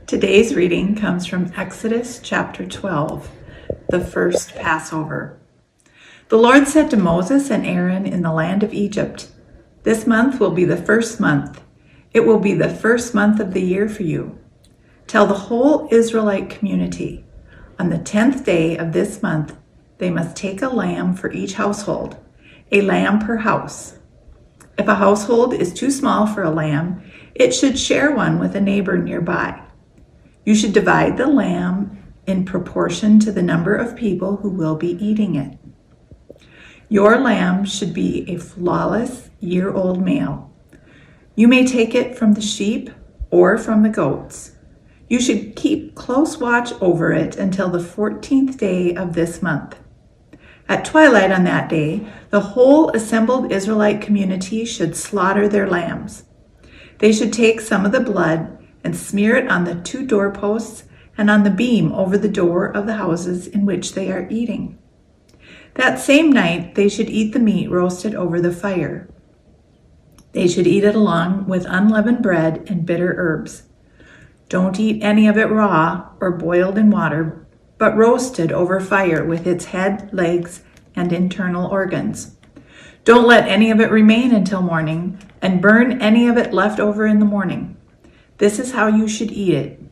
Today's reading comes from Exodus chapter 12, the first Passover. The Lord said to Moses and Aaron in the land of Egypt, "This month will be the first month. It will be the first month of the year for you. Tell the whole Israelite community, on the 10th day of this month, they must take a lamb for each household, a lamb per house. If a household is too small for a lamb, it should share one with a neighbor nearby. You should divide the lamb in proportion to the number of people who will be eating it. Your lamb should be a flawless year-old male. You may take it from the sheep or from the goats. You should keep close watch over it until the 14th day of this month. At twilight on that day, the whole assembled Israelite community should slaughter their lambs. They should take some of the blood and smear it on the 2 doorposts and on the beam over the door of the houses in which they are eating. That same night, they should eat the meat roasted over the fire. They should eat it along with unleavened bread and bitter herbs. Don't eat any of it raw or boiled in water, but roasted over fire with its head, legs, and internal organs. Don't let any of it remain until morning, and burn any of it left over in the morning. This is how you should eat it.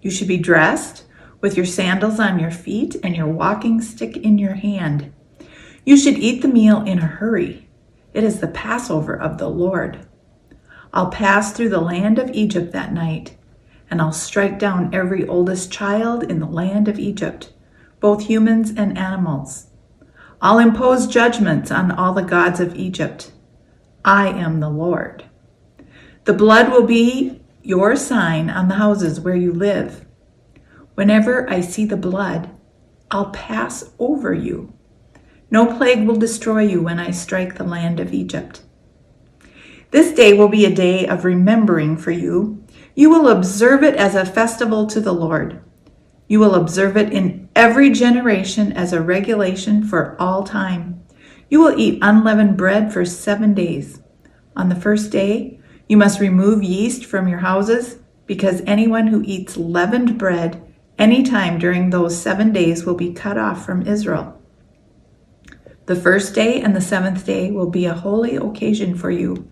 You should be dressed with your sandals on your feet and your walking stick in your hand. You should eat the meal in a hurry. It is the Passover of the Lord. I'll pass through the land of Egypt that night, and I'll strike down every oldest child in the land of Egypt, both humans and animals. I'll impose judgments on all the gods of Egypt. I am the Lord. The blood will be your sign on the houses where you live. Whenever I see the blood, I'll pass over you. No plague will destroy you when I strike the land of Egypt. This day will be a day of remembering for you. You will observe it as a festival to the Lord. You will observe it in every generation as a regulation for all time. You will eat unleavened bread for 7 days. On the first day, you must remove yeast from your houses, because anyone who eats leavened bread any time during those 7 days will be cut off from Israel. The first day and the 7th day will be a holy occasion for you.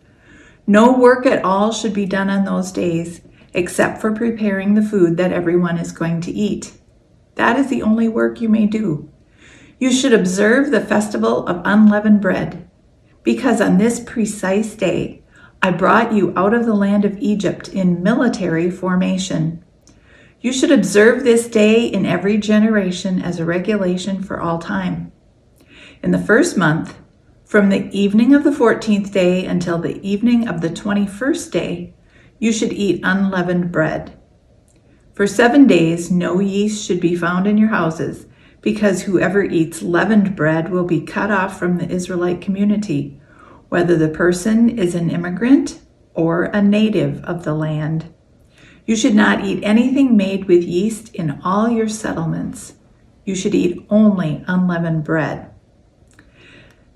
No work at all should be done on those days, except for preparing the food that everyone is going to eat. That is the only work you may do. You should observe the festival of unleavened bread, because on this precise day, I brought you out of the land of Egypt in military formation. You should observe this day in every generation as a regulation for all time. In the first month, from the evening of the 14th day until the evening of the 21st day, you should eat unleavened bread. For 7 days, no yeast should be found in your houses, because whoever eats leavened bread will be cut off from the Israelite community, whether the person is an immigrant or a native of the land. You should not eat anything made with yeast in all your settlements. You should eat only unleavened bread.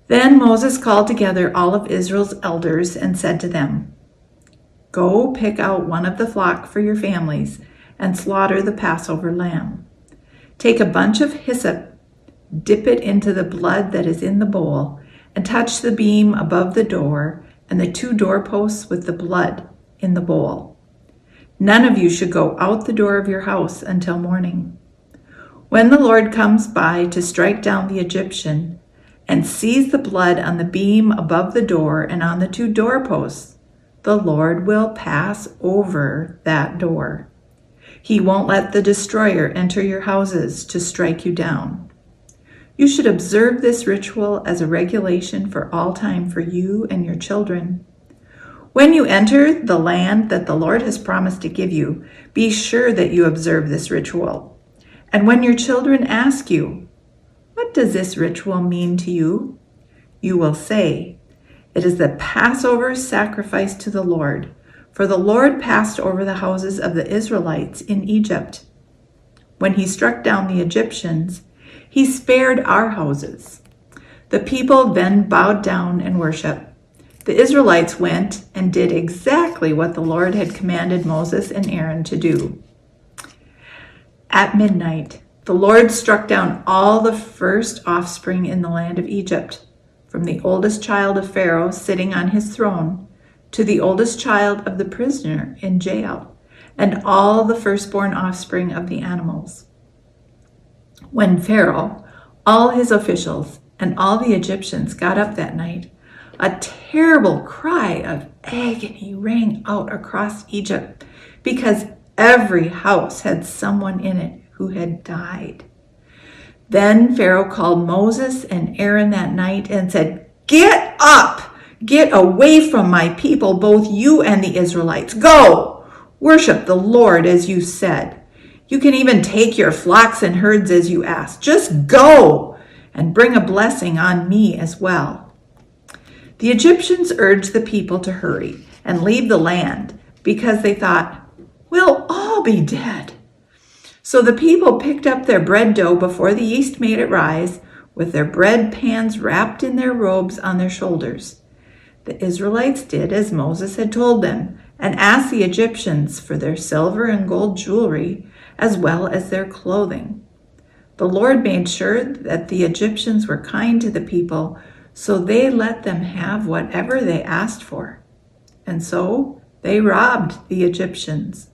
Then Moses called together all of Israel's elders and said to them, "Go pick out one of the flock for your families and slaughter the Passover lamb. Take a bunch of hyssop, dip it into the blood that is in the bowl, and touch the beam above the door and the 2 doorposts with the blood in the bowl. None of you should go out the door of your house until morning. When the Lord comes by to strike down the Egyptian and sees the blood on the beam above the door and on the 2 doorposts, the Lord will pass over that door. He won't let the destroyer enter your houses to strike you down. You should observe this ritual as a regulation for all time for you and your children. When you enter the land that the Lord has promised to give you, be sure that you observe this ritual. And when your children ask you, 'What does this ritual mean to you?' you will say, 'It is the Passover sacrifice to the Lord, for the Lord passed over the houses of the Israelites in Egypt. When he struck down the Egyptians, he spared our houses.' The people then bowed down and worshiped. The Israelites went and did exactly what the Lord had commanded Moses and Aaron to do. At midnight, the Lord struck down all the first offspring in the land of Egypt, from the oldest child of Pharaoh sitting on his throne to the oldest child of the prisoner in jail, and all the firstborn offspring of the animals. When Pharaoh, all his officials, and all the Egyptians got up that night, a terrible cry of agony rang out across Egypt, because every house had someone in it who had died. Then Pharaoh called Moses and Aaron that night and said, "Get up! Get away from my people, both you and the Israelites. Go! Worship the Lord as you said. You can even take your flocks and herds as you asked. Just go and bring a blessing on me as well." The Egyptians urged the people to hurry and leave the land because they thought, "We'll all be dead." So the people picked up their bread dough before the yeast made it rise, with their bread pans wrapped in their robes on their shoulders. The Israelites did as Moses had told them and asked the Egyptians for their silver and gold jewelry as well as their clothing. The Lord made sure that the Egyptians were kind to the people, so they let them have whatever they asked for. And so they robbed the Egyptians.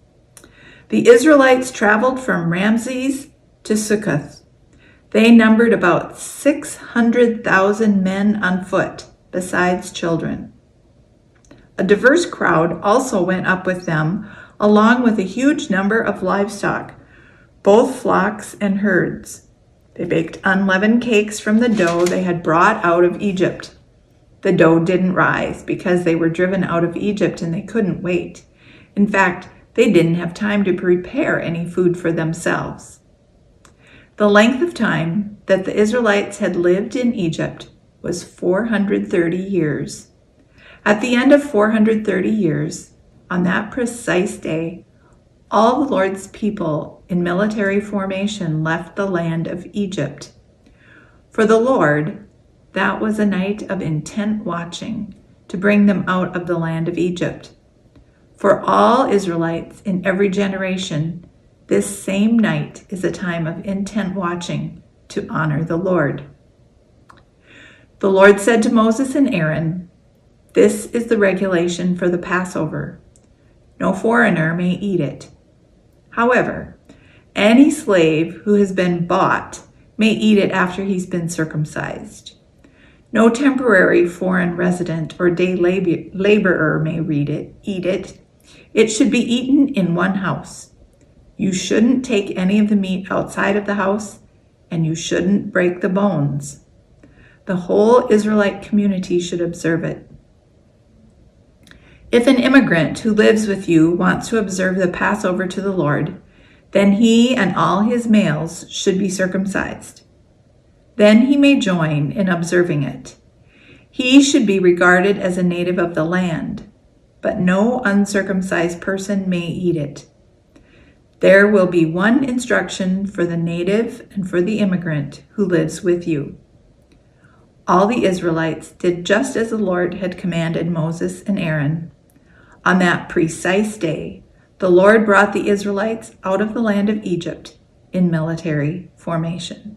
The Israelites traveled from Ramses to Succoth. They numbered about 600,000 men on foot, besides children. A diverse crowd also went up with them, along with a huge number of livestock, both flocks and herds. They baked unleavened cakes from the dough they had brought out of Egypt. The dough didn't rise because they were driven out of Egypt and they couldn't wait. In fact, they didn't have time to prepare any food for themselves. The length of time that the Israelites had lived in Egypt was 430 years. At the end of 430 years, on that precise day, all the Lord's people in military formation left the land of Egypt. For the Lord, that was a night of intent watching to bring them out of the land of Egypt. For all Israelites in every generation, this same night is a time of intent watching to honor the Lord. The Lord said to Moses and Aaron, "This is the regulation for the Passover. No foreigner may eat it. However, any slave who has been bought may eat it after he's been circumcised. No temporary foreign resident or day laborer may eat it. It should be eaten in one house. You shouldn't take any of the meat outside of the house, and you shouldn't break the bones. The whole Israelite community should observe it. If an immigrant who lives with you wants to observe the Passover to the Lord, then he and all his males should be circumcised. Then he may join in observing it. He should be regarded as a native of the land, but no uncircumcised person may eat it. There will be one instruction for the native and for the immigrant who lives with you." All the Israelites did just as the Lord had commanded Moses and Aaron. On that precise day, the Lord brought the Israelites out of the land of Egypt in military formation.